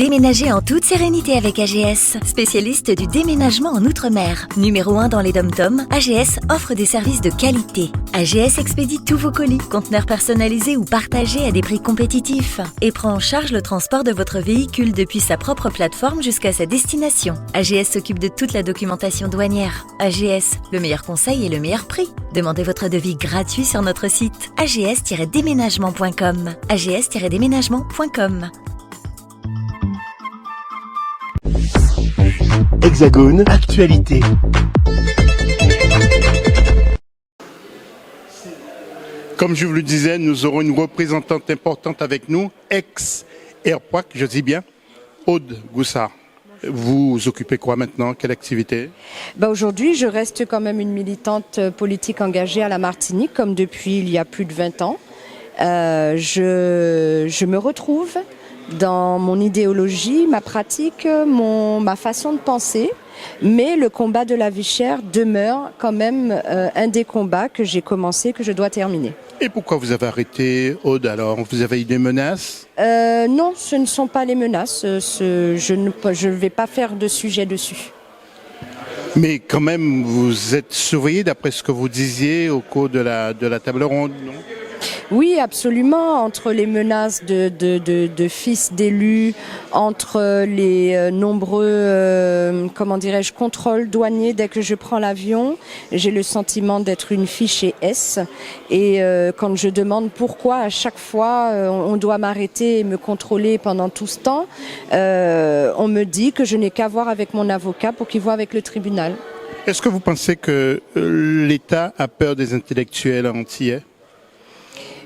Déménagez en toute sérénité avec AGS, spécialiste du déménagement en Outre-mer. Numéro 1 dans les dom-toms, AGS offre des services de qualité. AGS expédie tous vos colis, conteneurs personnalisés ou partagés à des prix compétitifs et prend en charge le transport de votre véhicule depuis sa propre plateforme jusqu'à sa destination. AGS s'occupe de toute la documentation douanière. AGS, le meilleur conseil et le meilleur prix. Demandez votre devis gratuit sur notre site ags-déménagement.com. ags-déménagement.com. Hexagone Actualité. Comme je vous le disais, nous aurons une représentante importante avec nous, ex-Airprac, je dis bien, Aude Goussard. Vous occupez quoi maintenant? Quelle activité? Aujourd'hui, je reste quand même une militante politique engagée à la Martinique, comme depuis il y a plus de 20 ans. Je me retrouve dans mon idéologie, ma pratique, ma façon de penser, mais le combat de la vie chère demeure quand même un des combats que j'ai commencé, que je dois terminer. Et pourquoi vous avez arrêté, Aude, alors? Vous avez eu des menaces? Non, ce ne sont pas les menaces. Je ne vais pas faire de sujet dessus. Mais quand même, vous êtes surveillé d'après ce que vous disiez au cours de la table ronde, non? Oui, absolument. Entre les menaces de fils d'élus, entre les nombreux, contrôles douaniers dès que je prends l'avion, j'ai le sentiment d'être une fichée S. Et quand je demande pourquoi à chaque fois on doit m'arrêter et me contrôler pendant tout ce temps, on me dit que je n'ai qu'à voir avec mon avocat pour qu'il voie avec le tribunal. Est-ce que vous pensez que l'État a peur des intellectuels antillais?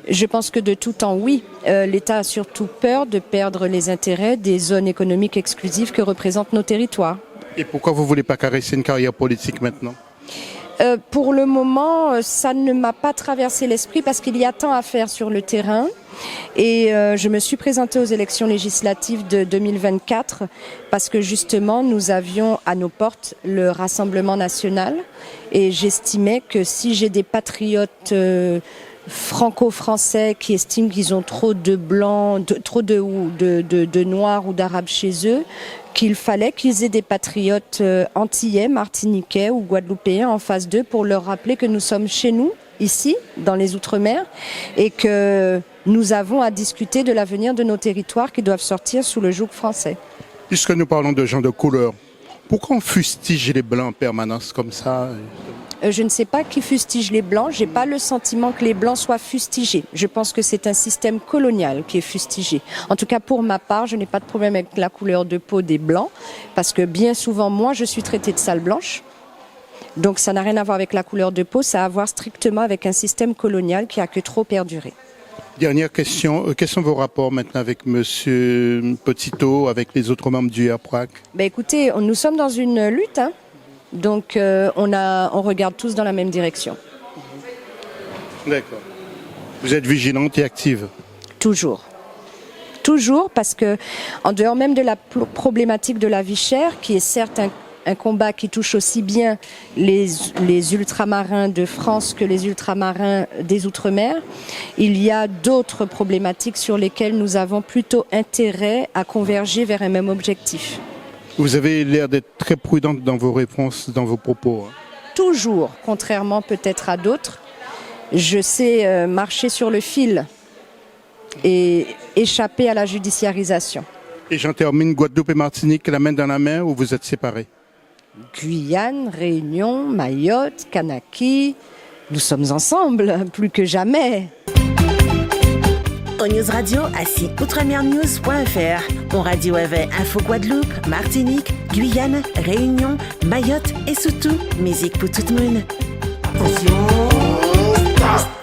Je pense que de tout temps, oui. L'État a surtout peur de perdre les intérêts des zones économiques exclusives que représentent nos territoires. Et pourquoi vous ne voulez pas caresser une carrière politique maintenant? Pour le moment, ça ne m'a pas traversé l'esprit parce qu'il y a tant à faire sur le terrain. Et je me suis présentée aux élections législatives de 2024 parce que justement, nous avions à nos portes le Rassemblement national. Et j'estimais que si j'ai des patriotes franco-français qui estiment qu'ils ont trop de blancs, trop de noirs ou d'arabes chez eux, qu'il fallait qu'ils aient des patriotes antillais, martiniquais ou guadeloupéens en face d'eux pour leur rappeler que nous sommes chez nous, ici, dans les Outre-mer, et que nous avons à discuter de l'avenir de nos territoires qui doivent sortir sous le joug français. Puisque nous parlons de gens de couleur, pourquoi on fustige les blancs en permanence comme ça? Je ne sais pas qui fustige les Blancs. J'ai pas le sentiment que les Blancs soient fustigés. Je pense que c'est un système colonial qui est fustigé. En tout cas, pour ma part, je n'ai pas de problème avec la couleur de peau des Blancs, parce que bien souvent, moi, je suis traitée de sale blanche. Donc, ça n'a rien à voir avec la couleur de peau, ça a à voir strictement avec un système colonial qui a que trop perduré. Dernière question, quels sont vos rapports maintenant avec Monsieur Petitot, avec les autres membres du Airprac? Écoutez, nous sommes dans une lutte, hein. Donc on regarde tous dans la même direction. D'accord. Vous êtes vigilante et active? Toujours. Toujours, parce que en dehors même de la problématique de la vie chère, qui est certes un combat qui touche aussi bien les ultramarins de France que les ultramarins des Outre-mer, il y a d'autres problématiques sur lesquelles nous avons plutôt intérêt à converger vers un même objectif. Vous avez l'air d'être très prudente dans vos réponses, dans vos propos. Toujours, contrairement peut-être à d'autres, je sais marcher sur le fil et échapper à la judiciarisation. Et j'en termine, Guadeloupe et Martinique, la main dans la main, ou vous êtes séparés? Guyane, Réunion, Mayotte, Kanaki, nous sommes ensemble, plus que jamais. Au News Radio à outremernews.fr. On radio avec Info Guadeloupe, Martinique, Guyane, Réunion, Mayotte et surtout musique pour tout le monde. Attention, stop.